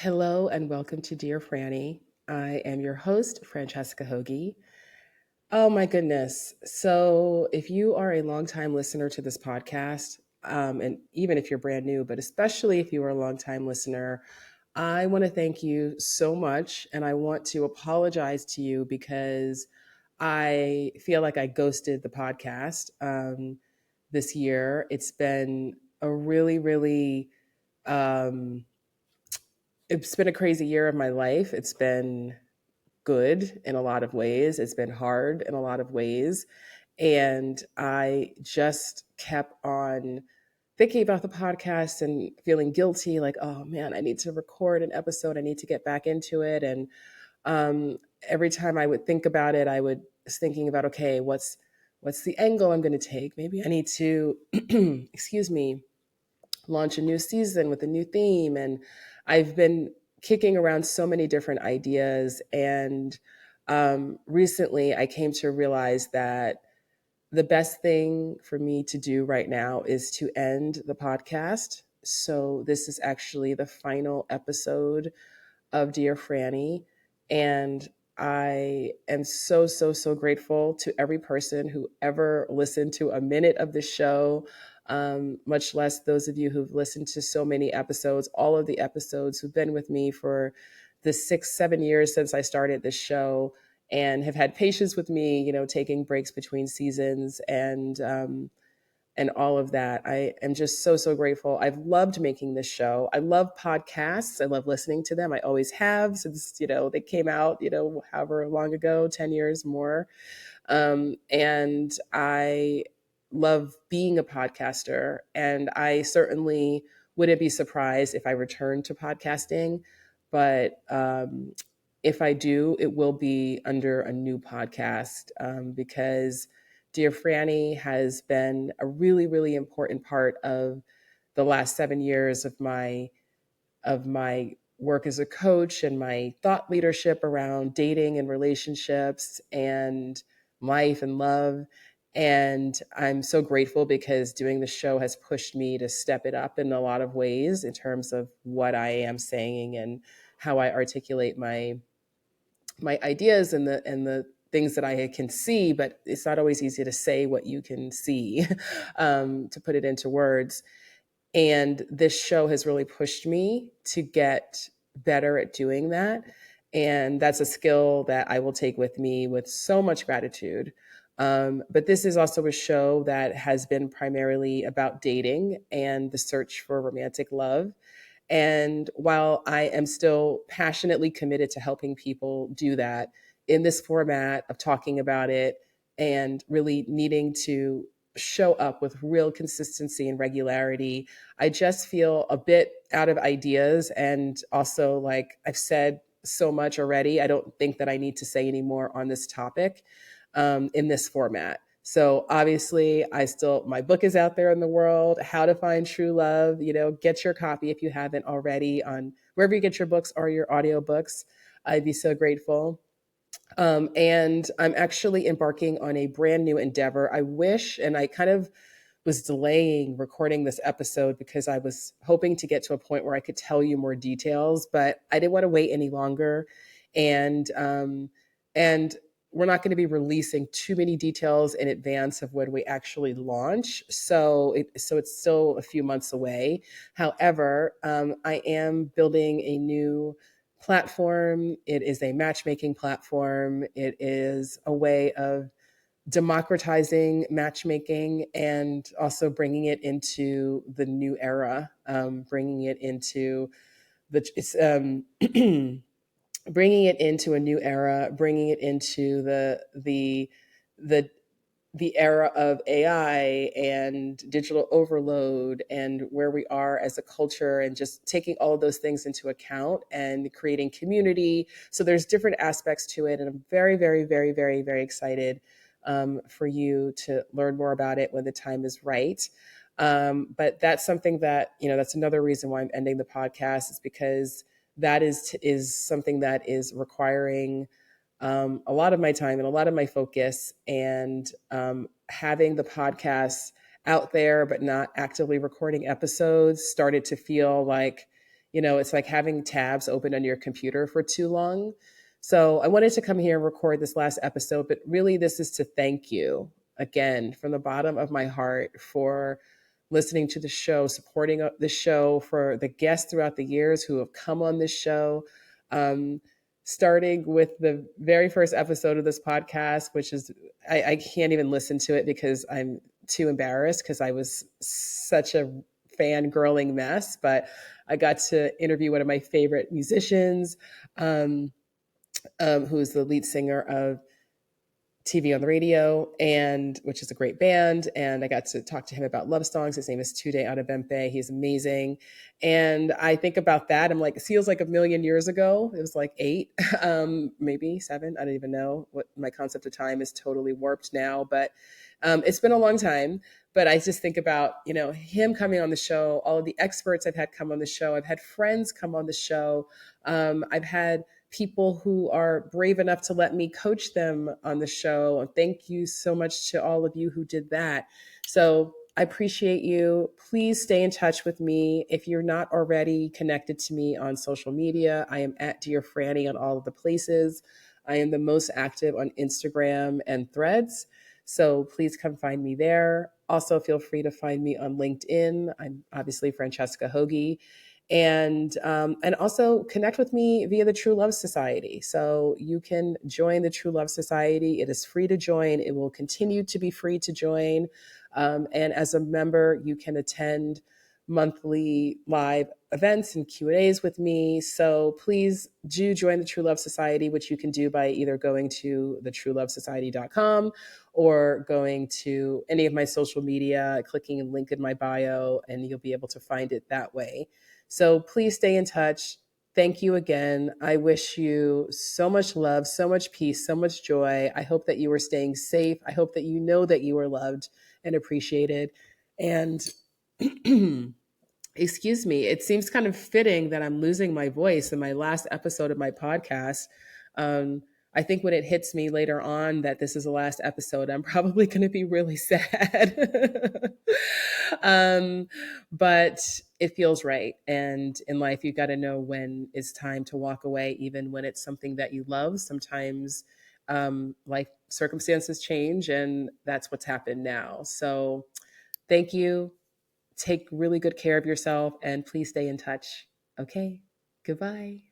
Hello and welcome to Dear Franny. I am your host, Francesca Hogi. Oh my goodness. So, if you are a longtime listener to this podcast, and even if you're brand new, but especially if you are a longtime listener, I want to thank you so much. And I want to apologize to you because I feel like I ghosted the podcast this year. It's been a um, it's been a crazy year of my life. It's been good in a lot of ways. It's been hard in a lot of ways. And I just kept on thinking about the podcast and feeling guilty like, oh man, I need to record an episode. I need to get back into it. And um, every time I would think about it, I would was thinking about, okay, what's the angle I'm going to take? Maybe I need to, excuse me, launch a new season with a new theme. And I've been kicking around so many different ideas. And recently I came to realize that the best thing for me to do right now is to end the podcast. So this is actually the final episode of Dear Franny. And I am so grateful to every person who ever listened to a minute of the show, much less those of you who've listened to so many episodes, all of the episodes who've been with me for the 6, 7 years since I started this show and have had patience with me, taking breaks between seasons and all of that. I am just so grateful. I've loved making this show. I love podcasts. I love listening to them. I always have since, they came out, however long ago, 10 years more. And I love being a podcaster. And I certainly wouldn't be surprised if I returned to podcasting. But if I do, it will be under a new podcast because Dear Franny has been a really important part of the last 7 years of my work as a coach and my thought leadership around dating and relationships and life and love. And I'm so grateful because doing the show has pushed me to step it up in a lot of ways in terms of what I am saying and how I articulate my ideas and the things that I can see, but it's not always easy to say what you can see, to put it into words. And this show has really pushed me to get better at doing that. And that's a skill that I will take with me with so much gratitude. But this is also a show that has been primarily about dating and the search for romantic love. And while I am still passionately committed to helping people do that in this format of talking about it and really needing to show up with real consistency and regularity, I just feel a bit out of ideas. And also, like I've said so much already, I don't think that I need to say any more on this topic in this format. So obviously, my book is out there in the world, How to Find True Love. Get your copy if you haven't already on wherever you get your books or your audiobooks. I'd be so grateful. And I'm actually embarking on a brand new endeavor. I wish, and I kind of was delaying recording this episode because I was hoping to get to a point where I could tell you more details, but I didn't want to wait any longer. And we're not going to be releasing too many details in advance of when we actually launch. So it's still a few months away. However, I am building a new platform. It is a matchmaking platform. It is a way of democratizing matchmaking and also bringing it into the new era, bringing it into the it's bringing it into a new era, bringing it into the the era of AI and digital overload and where we are as a culture and just taking all of those things into account and creating community. So there's different aspects to it. And I'm very excited for you to learn more about it when the time is right. But that's something that, that's another reason why I'm ending the podcast is because that is something that is requiring a lot of my time and a lot of my focus. And having the podcast out there, but not actively recording episodes started to feel like It's like having tabs open on your computer for too long. So I wanted to come here and record this last episode, but really this is to thank you again from the bottom of my heart for listening to the show, supporting the show, for the guests throughout the years who have come on this show. Um, Starting with the very first episode of this podcast, which is, I can't even listen to it because I'm too embarrassed because I was such a fangirling mess. But I got to interview one of my favorite musicians, who is the lead singer of TV on the Radio, and which is a great band. And I got to talk to him about love songs. His name is Tude Adebempe. He's amazing. And I think about that. I'm like, it feels like a million years ago. It was like 8, maybe 7. I don't even know. What my concept of time is totally warped now, but it's been a long time. But I just think about, him coming on the show, all of the experts I've had come on the show. I've had friends come on the show. I've had people who are brave enough to let me coach them on the show. And thank you so much to all of you who did that. So I appreciate you. Please stay in touch with me. If you're not already connected to me on social media, I am at Dear Franny on all of the places. I am the most active on Instagram and Threads. So please come find me there. Also, feel free to find me on LinkedIn. I'm obviously Francesca Hogi, and also connect with me via the True Love Society. So you can join the True Love Society. It is free to join. It will continue to be free to join. And as a member, you can attend monthly live events and Q&As with me. So please do join the True Love Society, which you can do by either going to thetruelovesociety.com or going to any of my social media, clicking a link in my bio, and you'll be able to find it that way. So please stay in touch. Thank you again. I wish you so much love, so much peace, so much joy. I hope that you are staying safe. I hope that you know that you are loved and appreciated. And excuse me, it seems kind of fitting that I'm losing my voice in my last episode of my podcast. Um, I think when it hits me later on that this is the last episode, I'm probably going to be really sad. um, but it feels right. And in life, you got to know when it's time to walk away, even when it's something that you love. Sometimes life circumstances change, and that's what's happened now. So thank you. Take really good care of yourself, and please stay in touch. Okay. Goodbye.